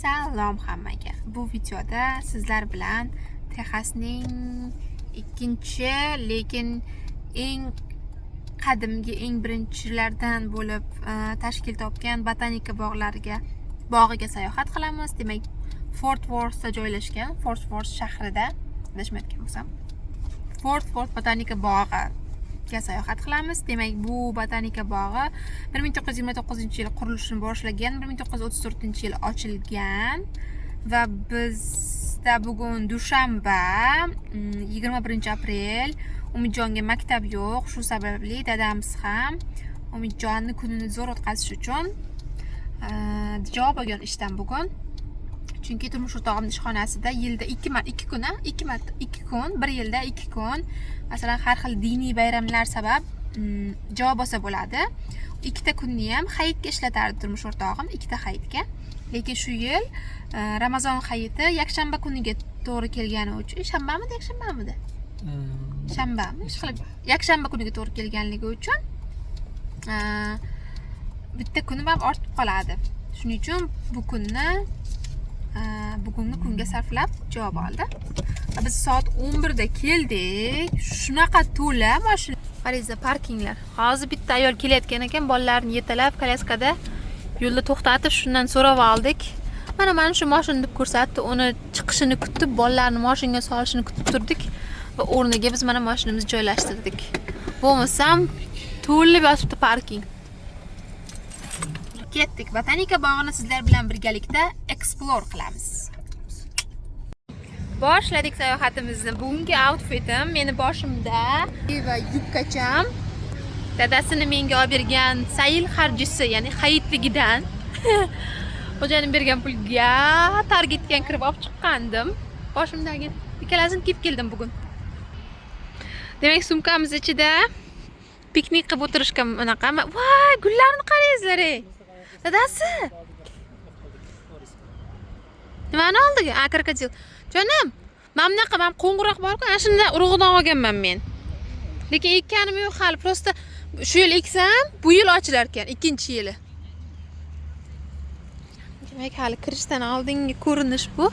Salom hammaga. Bu videoda sizlar bilan Texasning ikkinchi, lekin eng qadimgi, eng birinchilardan bo'lib tashkil topgan botanika bog'iga sayohat qilamiz. Demak, Fort Worthda joylashgan, Fort Worth shahrida, adashmayotgan bo'lsam, Fort Worth botanika bog'iga sayohat qilamiz. Demak, bu botanika bog'i 1929-yil qurilishini boshlagan, 1934-yil ochilgan va bizda bugun dushanba, 21-aprel. Umidjonga maktab yo'q, shu sababli dadamiz ham Umidjonni kunini zo'r o'tkazish uchun javob olgan ishdan bugun. Chunki turmush o'rtog'imning ishxonasida yilda 2 kun, bir yilda 2 kun, masalan, har xil diniy bayramlar sabab javob olsa bo'ladi. Ikkita kunni ham hayitga ishlatardi turmush o'rtog'im, ikkita hayitga. Lekin shu yil Ramazon hayiti yakshanba kuniga to'g'ri kelgani uchun, shanbamidi, yakshanbamidi? Shanbami? Yakshanba kuniga to'g'ri kelganligi uchun bitta kuni ham ortib qoladi. Shuning uchun bu kunni bugungi kunga sarflab javob oldi. Biz soat 11 da keldik. Shunaqa to'la mashina. Qaraysiz, parkinglar. Hozir bitta ayol kelayotgan ekan, bolalarni yetalab kolyaskada yo'lda to'xtatib, shundan so'rab oldik. Mana shu mashina deb ko'rsatdi. Uni chiqishini kutib, bolalarni mashinaga solishini kutib turdik va o'rniga biz mana mashinamizni joylashtirdik. Bo'lmasam to'lib yotibdi parking. Ketdik. Botanika bog'ini sizlar bilan birgalikda explore qilamiz. Boshladik sayohatimizni. Bugungi outfitim meni boshimda va yubkacham dadasini menga olib bergan sayil xarjisi, ya'ni hayitligidan xo'janim bergan pulga Targetga kirib olib chiqqandim. Boshimdagi ikkalasini kiyib keldim bugun. Demak, sumkamiz ichida piknik qilib o'tirishga unaqa. Voy, gullarni qarangizlar. Dadasi. Nimani oldiga? Krokodil. Jonim, men qo'ng'iroq bor-ku, ana shundan urug'idan olganman men. Lekin ekkanim yo'q hali, prosta shu yil eksam, bu yil ochilar ekan, ikkinchi yili. Demak, hali kirishdan oldingi ko'rinish bu.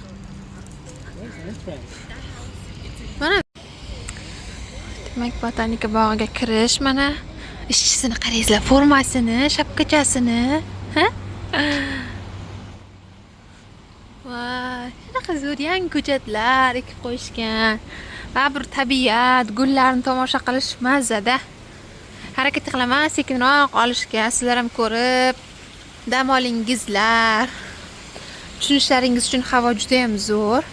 Mana demak, botanika bog'iga kirish, mana ishchisini qarangizlar, formasini, shapkachasini, ha? Voy, shunaqa zo'r yangi ko'chatlar ekib qo'yishgan. Va bir tabiat, gullarni tomosha qilish mazada. Harakat qilaman sekinroq olishga, sizlar ham ko'rib dam olingizlar. Tushunishlaringiz uchun havo juda ham zo'r.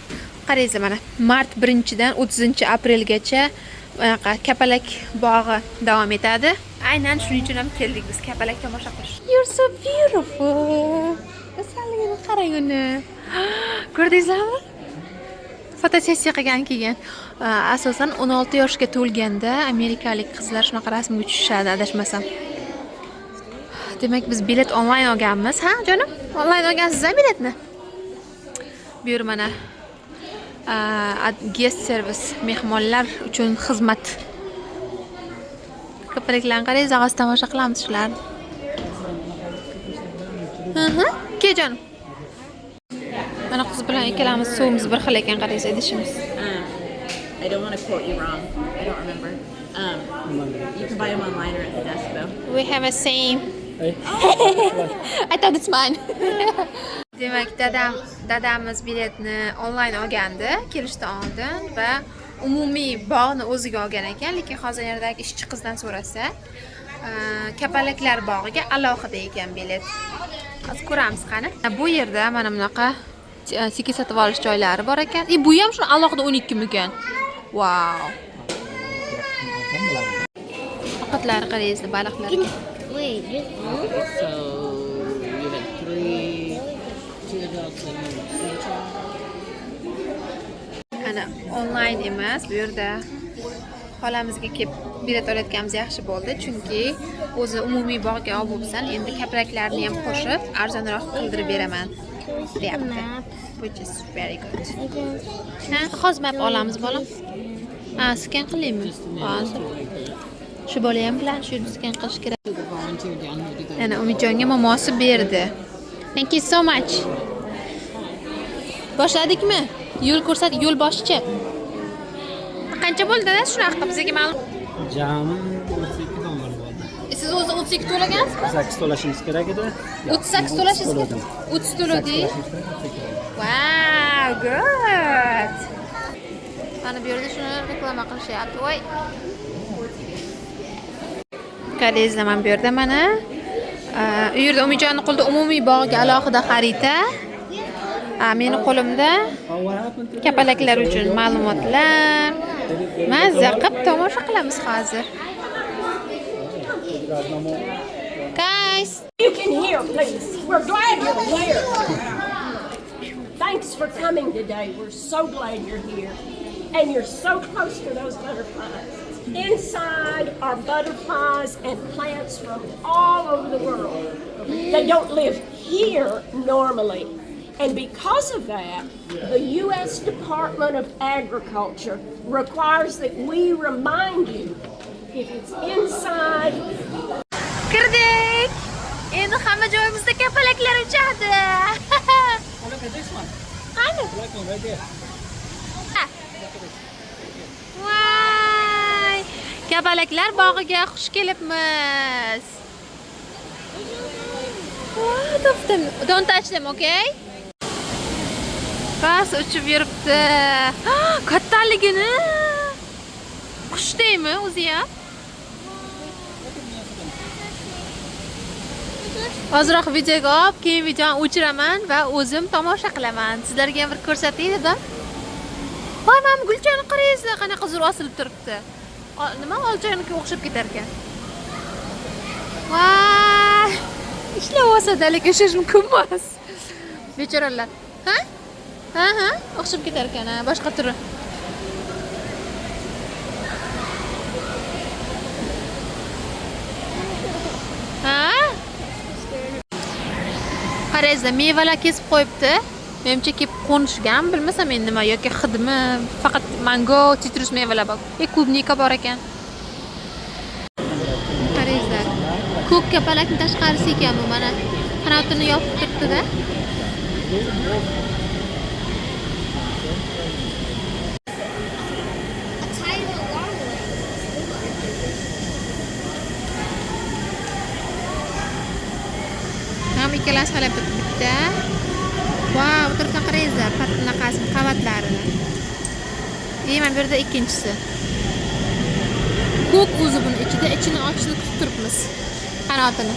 Qarangizlar, mana mart 1-dan 30-aprelgacha kapalak bog'i davom etadi. Aynan shuning uchun ham keldik biz kapalak tomosha qilish. You're so beautiful. Go'zalligini qarang uni. Ko'rdingizlarmi? Fotosessiya qilgan keyin. Asosan 16 yoshga to'lganda amerikalik qizlar shunaqa rasmga tushishadi, adashmasam. Demak, biz bilet onlayn olganmiz, ha, jonim? Onlayn olgansiz-a biletni? Bu yer mana guest service, mehmonlar uchun xizmat. Kapalaklarni qarang, zag'as tomosha qilamiz shularni. Ke jonim. Mana qiz bilan ikkalamiz suvimiz bir xil ekan, qaraysiz, idishimiz. I don't want to quote you wrong. I don't remember. You can buy them online or at the desk though. We have a same. I thought it's mine. Demak, dadamiz biletni onlayn olgandi, kelishdan oldin va umumiy bog'ni o'ziga olgan ekan, lekin hozir yerdagi ishchi qizdan so'rasa, kapalaklar bog'iga alohida ekan bilet. Hozir ko'ramiz qani. Bu yerda mana bunaqa tiket sotib olish joylari bor ekan. Bu ham shuni alohida 12 ekan. Wow. Ovqatlari qaraysiz, baliqlarga. Wait, so you had 2 adults and 1 child. Ana onlayn emas, bu yerda xolamizga kelib bilet olayotganimiz yaxshi bo'ldi, chunki o'zi umumiy bog'ga olib bo'lsan, endi kapalaklarni ham qo'shib arzonroq qildirib beraman. Which is very good. Hozir map olamiz, bolam. Scan qilaymi? Hozir. Shu bola ham bilan shu scan qilish kerak. Ana Umidjonga momosi berdi. Thank you so much. Boshladikmi? Yo'l ko'rsat, yo'l boshchi. Qancha bo'ldi-da shunaqa qilib bizga ma'lum? Jami 32 dollar bo'ldi. Siz o'zi 32 to'lagansizmi? 8 to'lashimiz kerak edi. 38 to'lashingiz kerak. 30 to'ladingiz. Wow, good. Mana bu yerda shuni reklama qilishyapti. Voy. Qarangizlar, mana bu yerda mana u yerda Umidjonning qo'lida umumiy bog'ga alohida xarita. Meni qo'limda kapalaklar uchun ma'lumotlar. Mazza qilib tomosha qilamiz hozir. Guys, You can hear, please. We're glad you're here. Thanks for coming today. We're so glad you're here. And you're so close to those butterflies. Inside are butterflies and plants from all over the world. They don't live here normally. And because of that, the U.S. Department of Agriculture requires that we remind you if it's inside. kirdik. Endi hamma joyimizda kapalaklar uchadi. Qani? Voy! Kapalaklar bog'iga xush kelibmiz. Don't touch them, okay? Bas uchib yuribdi. Kattaligini. Qushdaymi o'zi ham? Hozirroq videoga olib, keyin videoni o'chiraman va o'zim tomosha qilaman. Sizlarga ham bir ko'rsatay dedim. Voy, mana Gulchani qarangizlar, qanaqa zo'r osilib turibdi. Nima olchaniga o'xshab ketar ekan. Voy! Ishlayapsa, lekin ishlash mumkin emas. Bechoralar. Ha? Ha, o'xshab ketar ekan, boshqa turi. Ha? Qarangizlar, mevalar kesib qo'yibdi. Menimcha kelib qo'nishgan, bilmasam endi nima yoki hidmi, faqat mango, sitrus mevalar bor. Klubnika bor ekan. Qarangizlar, ko'k kapalakning tashqarisi ekan bu, mana qanotini yopib turibdi-da. Ikkalasi halab bitta. Wow, o'tirib qarangizlar, bunaqasini qavatlarini. Mana bu yerda ikkinchisi. Ko'k o'zi buni ichini ochishni kutib turibmiz. Qanotini.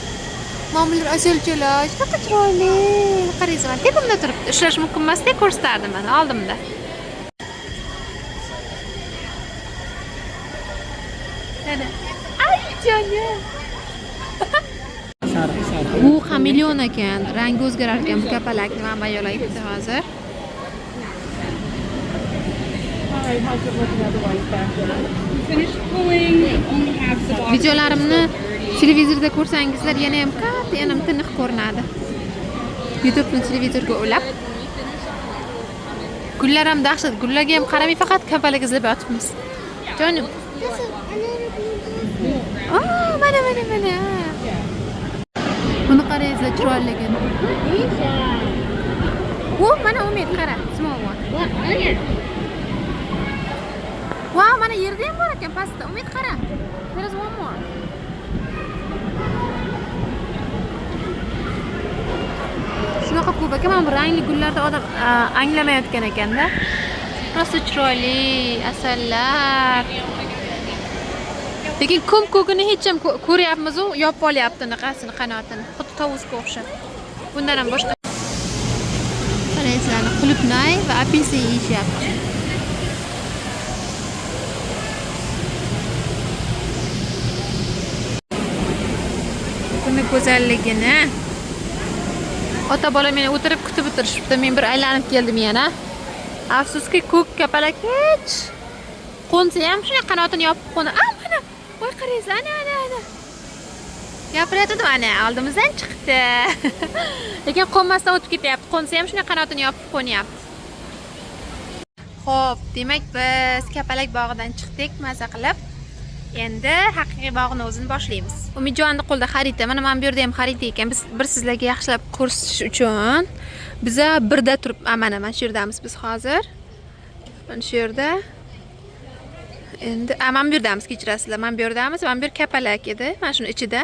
Mo'minlar asalchalar, juda chiroyli. Qarangizlar, tepimda turibdi. Ishlash mumkin emas-dek ko'rsatardim mana oldimda. Mana. Ay, jonim. Bu xameleon ekan, rangi o'zgarar ekan bu kapalakni. Men bayolar aytdi hozir. Videolarimni televizorda ko'rsangizlar yana ham katta, yana ham tiniq ko'rinadi. YouTube'ni televizorga ulab. Gullar ham dahshat, gullarga ham qaramay faqat kapalak izlab yotibmiz. Jonim. Mana. Buni qarangizlar, chiroyligini. Mana Umid qara, small one. Wow, mana yerda ham bor ekan pastda. Umid qara. There is one more. Shunaqa ko'p ekan, mana bu rangli gullarda odam anglamayotgan ekanda. Rosa chiroyli asallar. Lekin ko'kini hech ham ko'ryapmiz, u yopib olyapti naqasini, qanotini. Xuddi tovusga o'xshab. Bundan ham boshqa. Qarangizlar, qulupnay va apelsin yeyishyapti. Buni go'zalligini ota bola meni o'tirib kutib o'tirishibdi. Men bir aylanib keldim yana. Afsuski ko'k kapalak hech qo'nsa ham shunday qanotini yopib qo'na. Mana. Voy, qarangizlar, ana. Gapirayotdi, mana oldimizdan chiqdi. Lekin qo'nmasdan o'tib ketyapti. Qo'nsa ham shunday qanotini yopib qo'nyapti. Xo'p, demak biz kapalak bog'idan chiqdik maza qilib. Endi haqiqiy bog'ni o'zini boshlaymiz. Umidjonni qo'lda xarita. Mana bu yerda ham xarita ekan. Biz bir sizlarga yaxshilab ko'rsatish uchun biza birda turib, mana shu yerdamiz biz hozir. Mana shu yerda. Endi mana bu yerdamiz, kechirasizlar. Mana bu yerdamiz. Mana bu yer kapalak edi. Mana shuni ichida.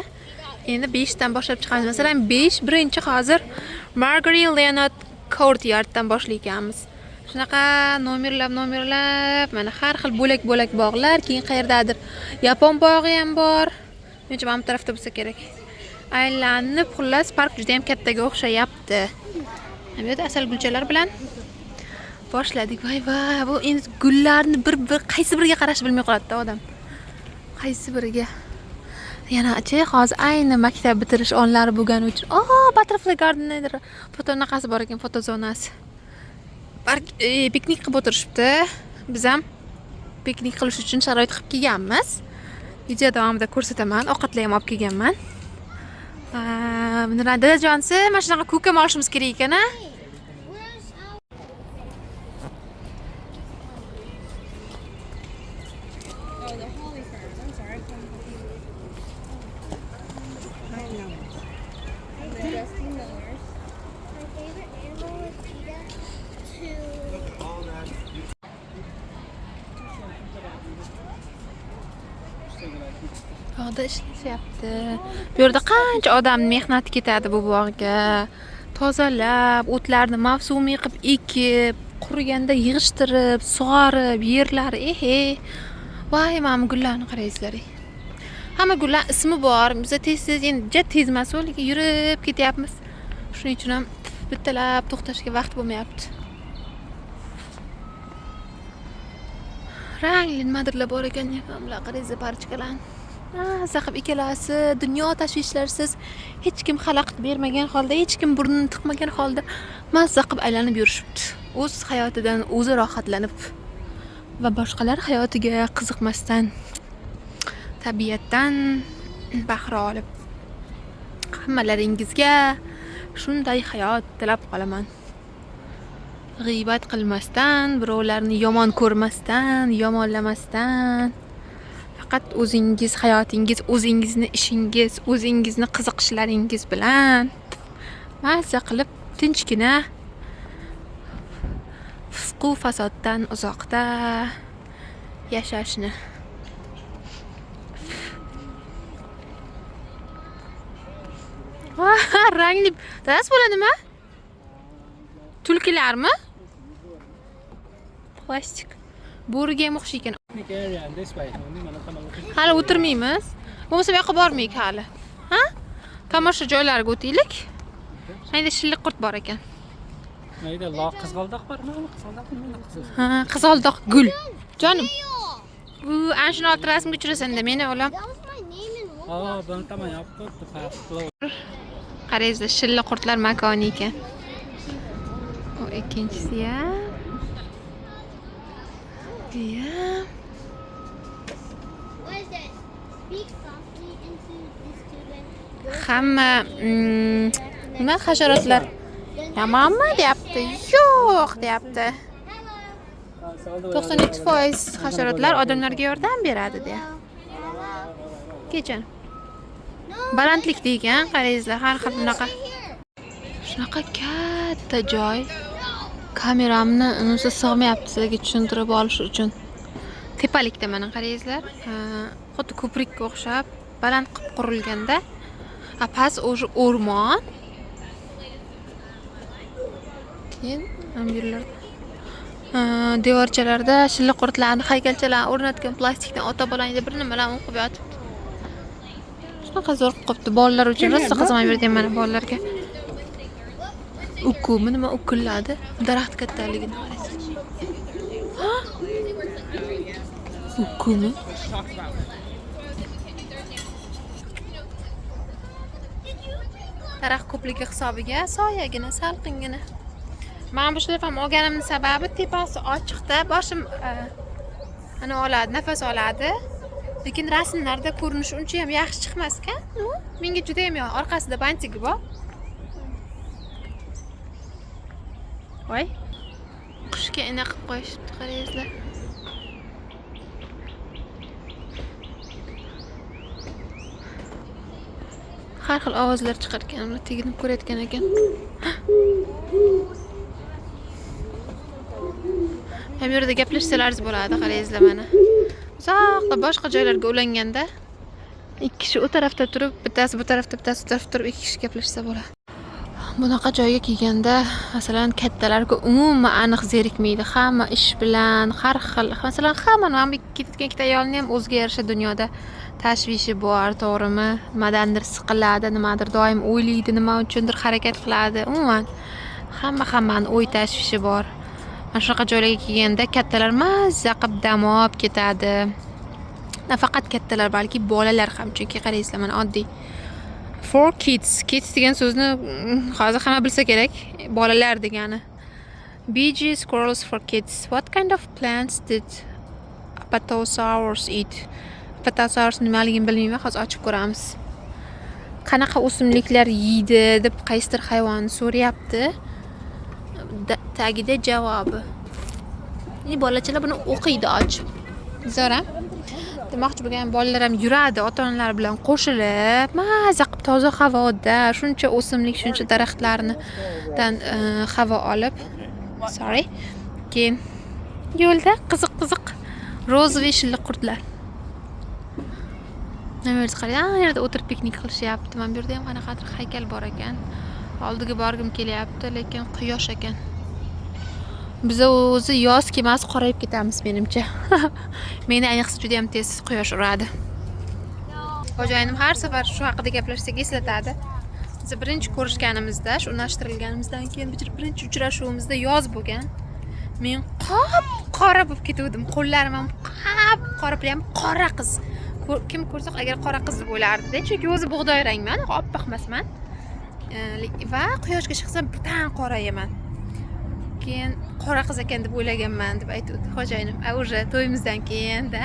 Endi 5 dan boshlab chiqamiz. Masalan, 5 birinchi hozir Margaret Leonard Courtyarddan boshlaymiz. Shunaqa nomerlab mana har xil bo'lak bog'lar, keyin qayerdadir yapon bog'i ham bor. Menimcha mana bu tarafda bo'lsa kerak. Aylanib, xullas park juda ham kattaga o'xshayapti. Bu yerda asal gulchalar bilan boshladik. Voy, bu endi gullarni bir qaysi biriga qarash bilmay qoladi-da odam. Qaysi biriga? Yana-chi, hozir ayni maktab bitirish onlari bo'lgani uchun, Butterfly Garden edi. Fotonaqasi bor ekan, foto zonasi. Piknik qilib o'tirishibdi. Biz ham piknik qilish uchun sharoit qilib kelganmiz. Video davomida ko'rsataman. Ovqatlar ham olib kelganman. Buni dadajonsi, mana shunaqa ko'kam olishimiz kerak ekan-a? Bog'da ishlashyapti. Bu yerda qancha odam mehnat ketadi bu bog'ga. Tozalab, o'tlarni mavsumiy qilib ekib, quriganda yig'ishtirib, sug'orib, yerlari voy, mana gullarni qaraysizlar. Hamma gullar ismi bor. Biz tez-tez endi tez emas, lekin yurib ketyapmiz. Shuning uchun ham bittalab to'xtashga vaqt bo'lmayapti. Rangli nimadirlar bor ekan, bular qaraysiz, parchkalan. Saqib ikkalasi dunyo tashvishlarsiz, hech kim xalaqit bermagan holda, hech kim burnini tiqmagan holda mazza qilib aylanib yurishibdi. O'z hayotidan o'zi rohatlanib va boshqalar hayotiga qiziqmasdan, tabiatdan bahra olib. Hammalaringizga shunday hayot tilab qolaman. G'iybat qilmasdan, birovlarni yomon ko'rmasdan, yomonlamasdan, faqat o'zingiz hayotingiz, o'zingizni ishingiz, o'zingizni qiziqishlaringiz bilan mazza qilib tinchgina fisq-u fasoddan uzoqda yashashni. Rangli das bo'ladimi? Tulkilarmi? Plastik. Bo'riga ham o'xshaykan. Hali o'tirmaymiz. Bo'lmasa bu yoqqa bormaylik hali. Ha? Tomosha joylariga o'taylik. Qayda shilliq qurt bor ekan. Mayda qizg'aldoq bor, mana qizg'aldoqmi? Ha, qizg'aldoq gul. Jonim. Bu ana shuni olib rasmga tushirasan-da, meni o'g'lim. Buni tamam yapib Qaraysiz, shilliq qurtlar makoni ekan. O ikkinchisi ham. Hamma nima hasharotlar yomonmi deyapti? Yo'q deyapti. 92% hasharotlar odamlarga yordam beradi deyapti. Kecha balandlik degan, qarangizlar, har xil bunaqa. Shunaqa katta joy. Kameramni unisi sig'mayapti sizlarga tushuntirib olish uchun. Tepalikda mana qarangizlar. Xuddi ko'prikka o'xshab baland qilib qurilganda, past o'sha o'rmon. Keyin amyurlar devorchalarda shilliq qurtlarni, haykalchalarni o'rnatgan plastikdan ota-bolangda bir nimalar o'qib yotibdi. Shunaqa zo'r qilibdi bolalar uchun. Rosa qiziqman berdim mana bolalarga. Ukumi nima ukilladi? Daraxt kattaligini qaraysiz. Ukumi. Daraxt ko'pligi hisobiga soyagina, salqingina. Men bu shlifam olganimning sababi tepasi ochiqda, boshim ana oladi, nafas oladi. Lekin rasmlarda ko'rinishi uncha ham yaxshi chiqmas-kan. Menga juda ham yoq. Orqasida bantigi bor. Voy. Qushga ina qilib qo'yishibdi, qarangizlar. har xil ovozlar chiqargan, ular teginib ko'rayotgan ekan. Ham yerda gaplashsalaringiz bo'ladi, qarangizlar mana. Uzoqda boshqa joylarga ulanganda ikki kishi u tarafda turib, bittasi bu tarafda, bittasi bu tarafda turib, ikki kishi gaplashsa bo'ladi. Bunaqa joyga kelganda, masalan, kattalarga umuman aniq zerikmaydi. Hamma ish bilan, har xil, masalan, hamma mana ketayotgan ikkita ayolni ham o'ziga yarasha dunyoda tashvishi bor, to'g'rimi? Nimadandir siqiladi, nimadir doim o'ylaydi, nima uchundir harakat qiladi. Umuman hammani o'y tashvishi bor. Mana shunaqa joylarga kelganda kattalar mazza qilib dam olib ketadi. Nafaqat kattalar, balki bolalar ham, chunki qarangizlar, mana oddiy for kids degan so'zni hozir hamma bilsa kerak. Bolalar degani. BG squirrels for kids. What kind of plants did apatosaurus eat? Apatosaurus nimaligini bilmayman, hozir ochib ko'ramiz. Qanaqa o'simliklar yeydi deb qaysidir hayvonni so'rayapti. Tagida javobi. Bolachalar buni o'qiydi ochib. Zo'ra. Demoqchi bo'lgan bolalar ham yuradi ota-onalar bilan qo'shilib, mazza qilib toza havoda, shuncha o'simlik, shuncha daraxtlardan havo olib. Sorry. Keyin yo'lda qiziq ro'zvi shilliq qurtlar. Nima yerda qarang, yerda o'tirib piknik qilishyapti. Mana bu yerda ham qanaqadir haykal bor ekan. Oldiga borgim kelyapti, lekin quyosh ekan. Biz o'zi yoz kelmas qorayib ketamiz menimcha. Meni ayniqsa juda ham tez quyosh uradi. Xo'jayinim har safar shu haqida gaplashsak eslatadi. Biz birinchi ko'rishganimizda, shu unashtirilganimizdan keyin birinchi uchrashuvimizda yoz bo'lgan. Men qora bo'lib ketuvdim. Qo'llarim ham qora, ham qora qiz. Kim ko'rsa agar qora qiz deb o'ylardi, chunki o'zi bug'doy rangman, oppoq emasman. Va quyoshga chiqsam birdan qorayaman. Keyin qora qiz ekan deb o'ylaganman deb aytdi xo'jayinim. Уже to'yimizdan keyin-da.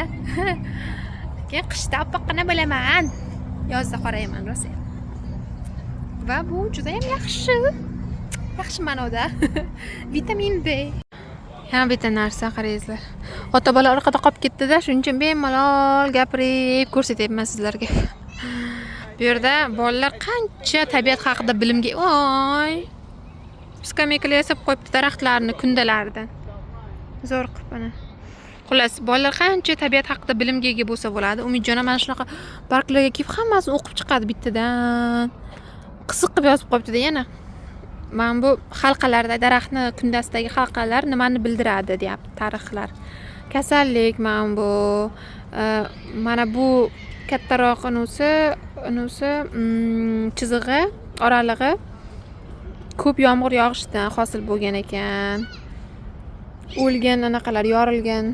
Keyin qishda oppoqqina bo'laman, yozda qorayman rosa. Va bu juda ham yaxshi. Yaxshi ma'noda. Vitamin B. Yana bitta narsa qarangizlar. Ota bola orqada qolib ketdi-da, shuning uchun bemalol gapirib ko'rsatyapman sizlarga. Bu yerda bolalar qancha tabiat haqida bilimga, voy, skameykalar yasab qo'yibdi daraxtlarni kundalardan. Zo'r qilib mana. Xullas, bolalar qancha tabiat haqida bilimga ega bo'lsa bo'ladi. Umidjon mana shunaqa parklarga kelib hammasini o'qib chiqadi bittadan. Qiziq qilib yozib qo'yibdi-da yana. Mana bu halqalarda, daraxtni kundasidagi halqalar nimani bildiradi, deyapti tarixlar. Kasallik mana bu kattaroq unusi chizig'i, oralig'i ko'p yomg'ir yog'ishidan hosil bo'lgan ekan. O'lgan anaqalar, yorilgan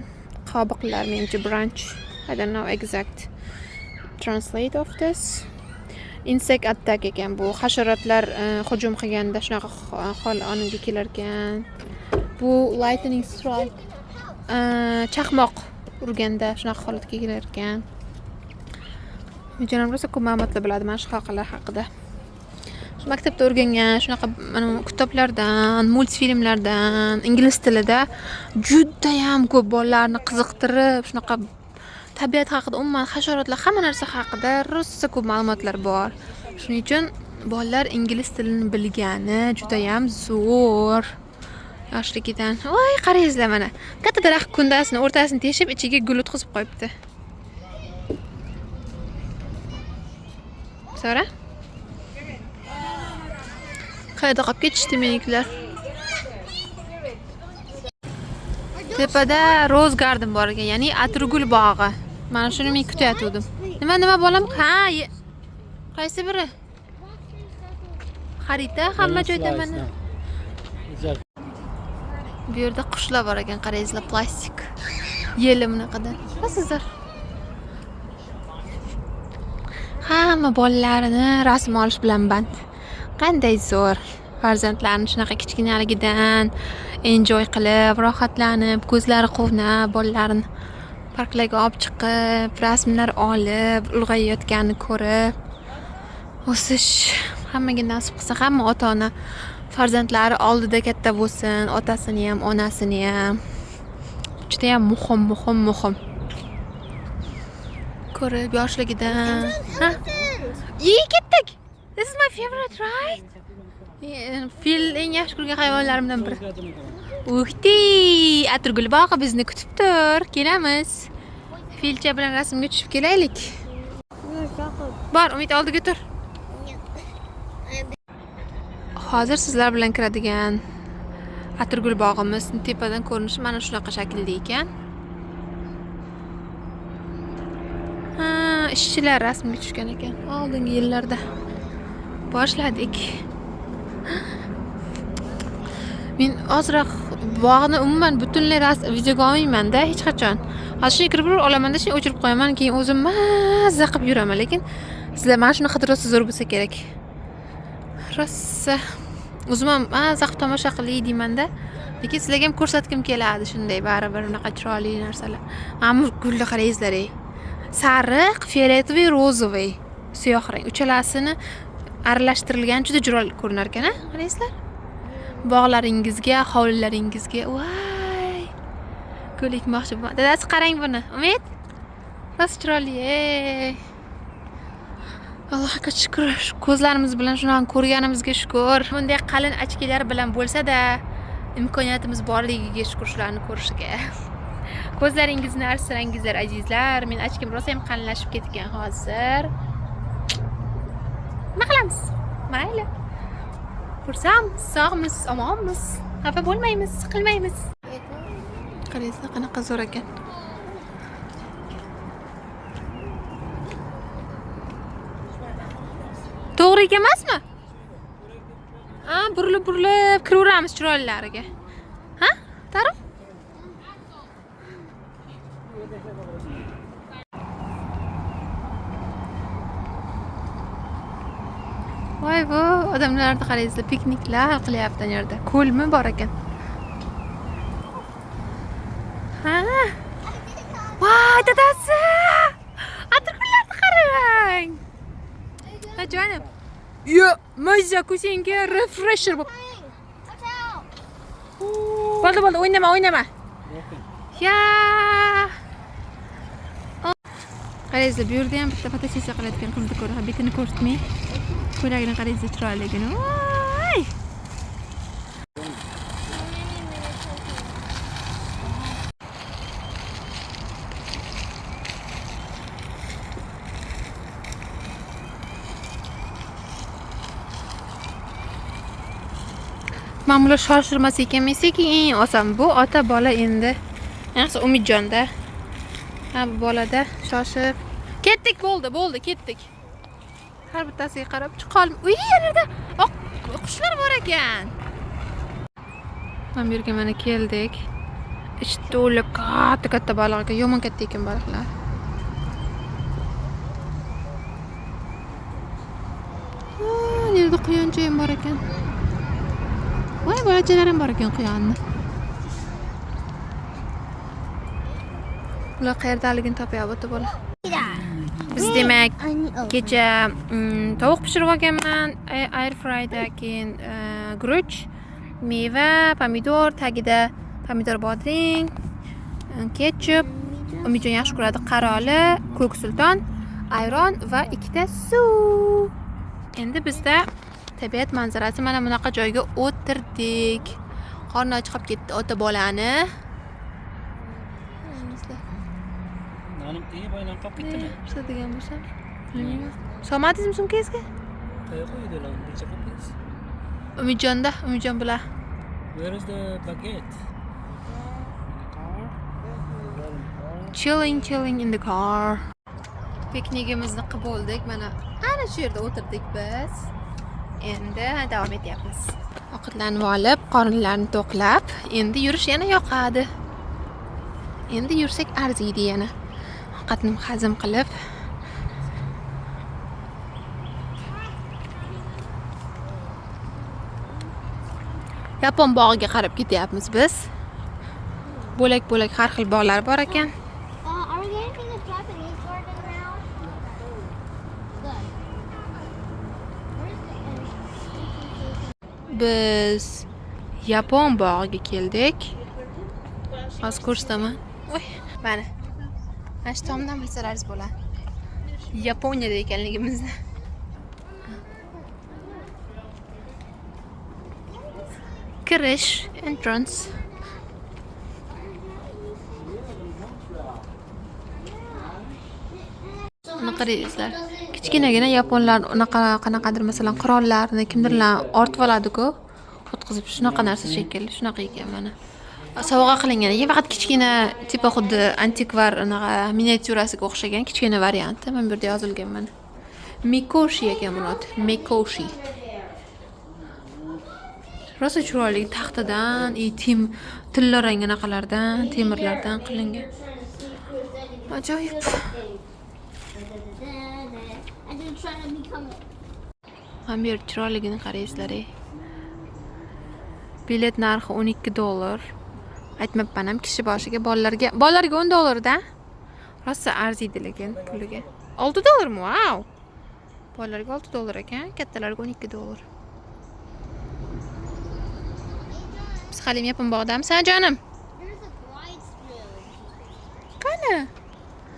qobiqlar, menimcha branch. I don't know exact translate of this. Insect attack ekan bu. Hasharotlar hujum qilganda shunaqa hol oniga kelar ekan. Bu lightning strike. Chaqmoq urganda shunaqa holatga kelar ekan. Mejonim rosa ko'p ma'lumotlar biladi mana shu halqalar haqida. Shu maktabda o'rgangan shunaqa kitoblardan, multfilmlardan, ingliz tilida juda ham ko'p bolalarni qiziqtirib, shunaqa tabiat haqida, umuman hasharotlar, hamma narsa haqida rosa ko'p ma'lumotlar bor. Shuning uchun bolalar ingliz tilini bilgani juda ham zo'r. Yoshligidan. Voy, qarangizlar mana. Katta daraxt kundasini o'rtasini teshib, ichiga gul o'tkazib qo'yibdi. Sara? Qayerda qolib ketishdi menikilar? Tepada Rose Garden bor ekan, ya'ni atirgul bog'i. Mana shuni men kutayotgandim. Nima bolam? Ha, qaysi biri? Xarita hamma joyda mana. Bu yerda qushlar bor ekan, qarangizlar, plastik. Yeli bunaqadan. Sizlar hamma bolalarini rasm olish bilan band. Qanday zo'r. Farzandlarni shunaqa kichkinaligidan enjoy qilib, rohatlanib, ko'zlari quvnab, bolalarini parklarga olib chiqib, rasmlar olib, ulg'ayayotganini ko'rib, o'sish hammaga nasib qilsa, hamma ota-ona farzandlari oldida katta bo'lsin, otasini ham, onasini ham. Juda ham muhim. Ko'rib yoshligidan. Ha? Ketdik. This is my favorite, right? Fil eng yaxshi ko'rgan hayvonlarimdan biri. Uhti, atirgul bog'i bizni kutib tur. Kelamiz. Filcha bilan rasmga tushib kelaylik. Bor, Umid oldiga tur. Hozir sizlar bilan kiradigan atirgul bog'imiz tepadan ko'rinishi mana shunaqa shaklda ekan. Ha, ishchilar rasmga tushgan ekan. Oldingi yillarda boshladik. Men ozroq bog'ni umuman butunlay videoga olmayman-da hech qachon. Hozir kirib olaman-da, shuni o'chirib qo'yaman, keyin o'zim mazza qilib yuraman, lekin sizlar mana shunaqa rosa zo'r bo'lsa kerak. Rosa o'zim ham mazza qilib tomosha qilay deyman-da, lekin sizlarga ham ko'rsatkim keladi shunday baribir unaqa chiroyli narsalar. Ammo gulni qarangizlar, sariq, fioletoviy, rozoviy, siyoh rang uchalasini aralashtirilgan juda chiroyli ko'rinar ekan, qarangizlar. Bog'laringizga, hovlilaringizga, voy. Ko'lik moqchi bo'laman. Dadasi qarang buni. Umid. Rosa chiroyli. Allohga shukr. Ko'zlarimiz bilan shuni ko'rganimizga shukr. Bunday qalin ochkilar bilan bo'lsa-da, imkoniyatimiz borligiga shukr shularni ko'rishga. Ko'zlaringizni arsirangizlar azizlar. Men ochkim rosa ham qalinlashib ketgan hozir. Nima qilamiz? Mayli. Xursandmiz, sog'miz, omonmiz, xafa bo'lmaymiz, siqilmaymiz. Qarangizlar, qanaqa zo'r ekan. To'g'ri emasmi? Ha, burilib kiraveramiz chiroylilariga. Ha? Tarif? Voy bu odamlarni qarangizlar, pikniklar qilyapti bu yerda. Ko'lmi bor ekan. Ha? Voy dadasi! Atirgullarni qarang. Ha jonim. Yo, mazza ko'senga refresher bo'lib. Bo'ldi, o'ynama. Ya! Qarangizlar, bu yerda ham bitta fotosessiya qilayotgan qizni ko'raman. Betini ko'rsatmay. Ko'ylagini qarangizlar, chiroyligini. Voy! Men bular shoshirmas ekanman, sekin oson. Bu ota bola endi. Yaxshi Umidjonda. Ha, bu bolada shoshib. Ketdik, bo'ldi, ketdik. Har bittasiga qarab chiqolm. Uy, yerda qushlar bor ekan. Men bu yerga mana keldik. Ichi to'lib katta baliq ekan, yomon katta ekan baliqlar. Yerda quyoncha ham bor ekan. Voy, bolachalar ham bor ekan quyonni. Ular qayerdaligini topyapti bola. Biz demak kecha tovuq pishirib olganman air fryda, keyin guruch, meva, pomidor, tagida pomidor bodring, ketchup, Umidjon yaxshi ko'radi, qaroli, ko'k sulton, ayron va ikkita suv. Endi bizda tabiat manzarasi mana bunaqa joyga o'tirdik. Qorni och qolib ketdi ota bolani. Nanim boylan qolib ketdimi? Pishadigan bo'lsa, bilmayman. Solmadingizmi sumkangizga? Qayerga qo'ydilar? Necha qopingiz? Umidjon bilan. Where is the baguette? Chilling in the car. Piknigimizni qilib oldik. Mana ana shu yerda o'tirdik biz. Endi davom etyapmiz. Ovqatlanib olib, qorinlarni to'qlab, endi yurish yana yoqadi. Endi yursak arziydi yana. Ovqatni hazm qilib. Yapon bog'iga qarab ketyapmiz biz. Bo'lak har xil bog'lar bor ekan. Are we getting to the Japanese garden now? Good. Biz Yapon bog'iga keldik. Hozir ko'rsataman. Voy, mana. Mana shu tomdan bilsalaringiz bo'ladi. Yaponiyada ekanligimizni. kirish entrance. Buni qarangizlar. Kichkinagina yaponlar unaqa qanaqadir masalan qurollarni kimdirlar ortib oladi-ku, o'tkazib shunaqa narsa shekilli, shunaqa ekan mana. Sovg'a qilingan ekan, faqat kichkina tipa xuddi antikvar unaqa miniatyurasiga o'xshagan kichkina varianti. Mana bu yerda yozilgan mana. Mikoshi ekan buni oti. Mikoshi. Rosa chiroyli taxtadan, tilla rang anaqalardan, temirlardan qilingan. Ajoyib. I didn't try to become Mana bu yer chiroyligini qarangizlar. Bilet narxi $12. Aytmabman ham kishi boshiga bolalarga $10 da. Rosa arziydi lekin puliga. $6 mi? Wow. Bolalarga $6 ekan, kattalarga $12. Biz halim yapon bog'damsan jonim? There's a bride's room. Qani?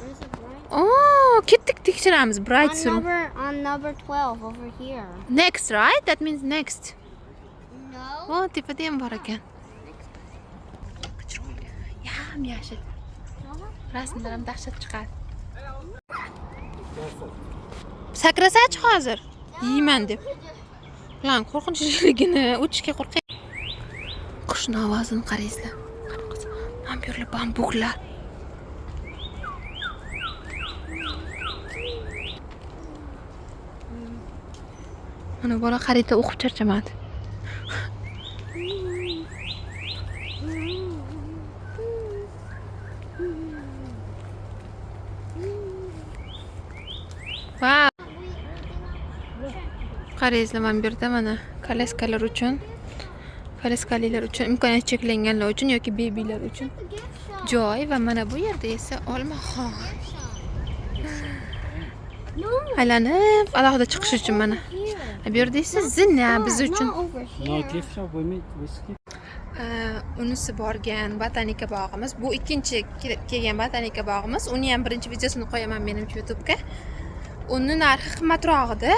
There's a bride. Oh, ketdik tekshiramiz. Bride's room. On number 12 over here. Next, right? That means next. No. Oh, tepada ham bor ekan. Yam-yashil. Rasmlar ham dahshat chiqadi. Sakrasachi hozir. Yeyman deb. Ulan qo'rqinchligini o'tishga qo'rqay. Qushning ovozini qarangizlar. Mana bu yerlar bambuklar. Mana bola xarita o'qib charchamadi. Wow. Qarangizlar, mana bu yerda mana koleskalar uchun, koleskalilar uchun, imkoniyati cheklanganlar uchun yoki bebilar uchun joy va mana bu yerda esa olmaxon. Aylanib alohida chiqish uchun mana. Bu yerda esa zina biz uchun. Over here. No gift shop we meet whiskey. Unisi borgan botanika bog'imiz. Bu ikkinchi kelgan botanika bog'imiz. Uni ham birinchi videosini qo'yaman menimcha YouTube'ga. Uni narxi qimmatrog'ida.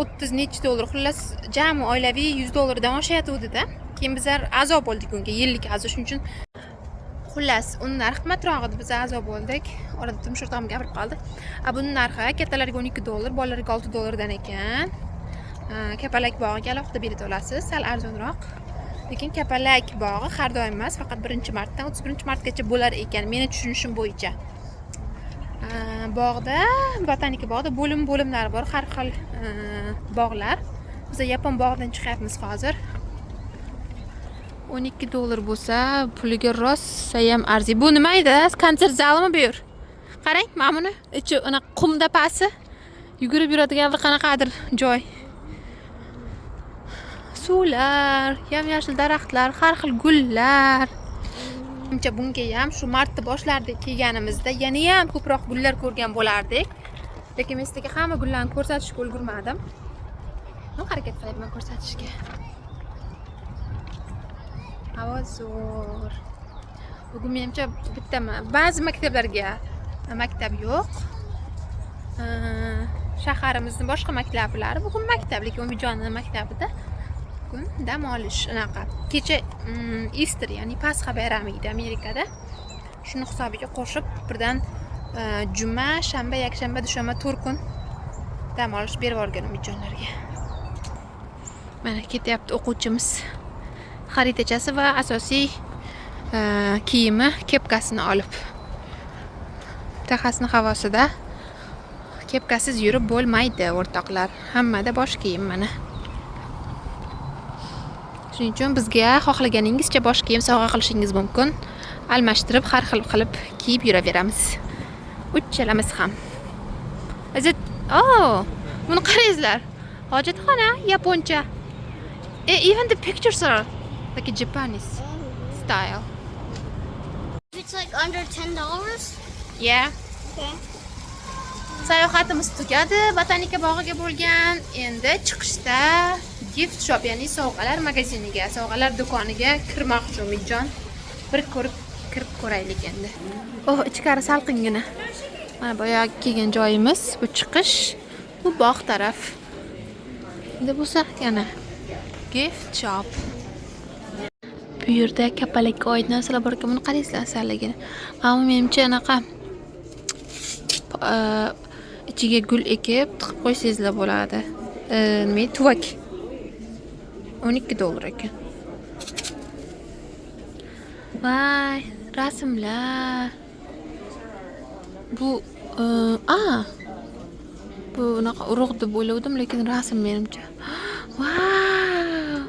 30 necha dollar, xullas jami oilaviy $100 dan oshayotdi-da. Keyin bizlar a'zo bo'ldik unga, yillik a'zo, shuning uchun xullas uni narxi qimmatroq edi, biz a'zo bo'ldik. Orada turmush o'rtog'im gapirib qoldi. Buni narxi kattalarga $12, bolalarga $6 dan ekan. Kapalak bog'iga alohida bilet olasiz, sal arzonroq. Lekin kapalak bog'i har doim emas, faqat 1-martdan 31-martgacha bo'lar ekan, meni tushunishim bo'yicha. Bog'da, botanika bog'da bo'limlar bor, har xil bog'lar. Biz yapon bog'idan chiqyapmiz hozir. $12 bo'lsa, puliga rosa ham arziydi. Bu nima edi? Konsert zalimi bu yer? Qarang, mana buni ichi ana qumda pasi yugurib yuradigan bir qanaqadir joy. Suvlar, yam-yashil daraxtlar, har xil gullar. Bunga ham shu martda boshlarda kelganimizda yana ham ko'proq gullar ko'rgan bo'lardik. Lekin men sizga hamma gullarni ko'rsatishga ulgurmadim. Men harakat qilyapman ko'rsatishga. Havo zo'r. Bugun menimcha bittami, ba'zi maktablarga maktab yo'q. Shaharimizning boshqa maktablari bugun maktab, lekin Umidjonning maktabida bugun dam olish anaqa. Kecha Easter, ya'ni Pasxa bayrami edi Amerikada. Shuni hisobiga qo'shib birdan juma, shanba, yakshanba, dushanba 4 kun dam olish berib yuborgan Umidjonlarga. Mana ketyapti o'quvchimiz. Xaritachasi va asosiy kiyimi, kepkasini olib. Texasning havosida kepkasiz yurib bo'lmaydi, o'rtoqlar. Hammada bosh kiyim mana. Shuning uchun bizga xohlaganingizcha bosh kiyim sovg'a qilishingiz mumkin. Almashtirib, har xil qilib kiyib yuraveramiz. Uchalamiz ham. Buni qarangizlar. Hojatxona yaponcha. Even the pictures are like a Japanese style. It's like under $10? Yeah. Okay. Sayohatimiz tugadi, botanika bog'iga bo'lgan. Endi chiqishda gift shop, ya'ni sovg'alar magaziniga, sovg'alar do'koniga kirmoqchi Umidjon. Bir kirib ko'raylik endi. Ichkari salqingina. Mana boyagi kelgan joyimiz, bu chiqish, bu bog' taraf. Endi bo'lsa yana gift shop. bu yerda kapalakka oid narsalar bor ekan. Buni qaraysizlar asalligini. Ammo menimcha anaqa ichiga gul ekib tiqib qo'ysangizlar bo'ladi. Nima tuvak. $12 ekan. Vay, rasmlar. Bu bu unaqa urug' deb o'ylavdim, lekin rasm menimcha. Vau!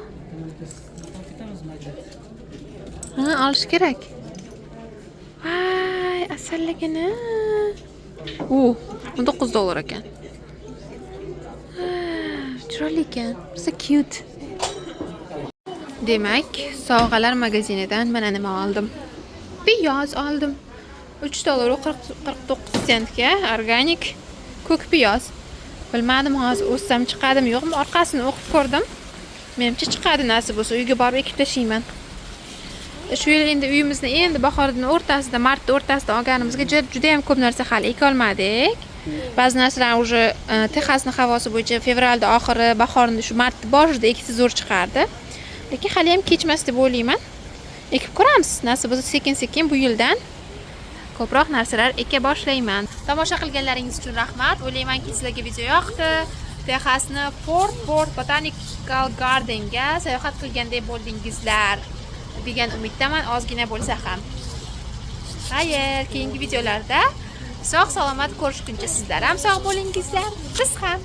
Olish kerak. Vay, asalligini. $19 ekan. Chiroyli ekan. So cute. Demak, sovg'alar magazinidan mana nima oldim. Piyoz oldim. $3.49 ga organik ko'k piyoz. Bilmadim hozir o'ssam chiqadimi yo'qmi, orqasini o'qib ko'rdim. Menimcha chiqadi, nasib bo'lsa uyga borib ekib tashlayman. Shu yil endi uyimizni endi bahorning o'rtasida, martning o'rtasida olganimizga juda ham ko'p narsa hali eka olmadik. Ba'zi narsalar уже Texasning havosi bo'yicha fevralda oxiri, bahorning shu martning boshida eksa zo'r chiqardi. Lekin hali ham kechmas deb o'ylayman. Ekib ko'ramiz. Nasib bo'lsa sekin-sekin bu yildan ko'proq narsalar eka boshlayman. Tomosha qilganlaringiz uchun rahmat. O'ylaymanki sizlarga video yoqdi. Texasni Fort Worth Botanical Gardenga sayohat qilgandek bo'ldingizlar degan umiddaman, ozgina bo'lsa ham. Xayr, keyingi videolarda sog' salomat ko'rishguncha sizlar ham sog' bo'lingizlar, biz ham.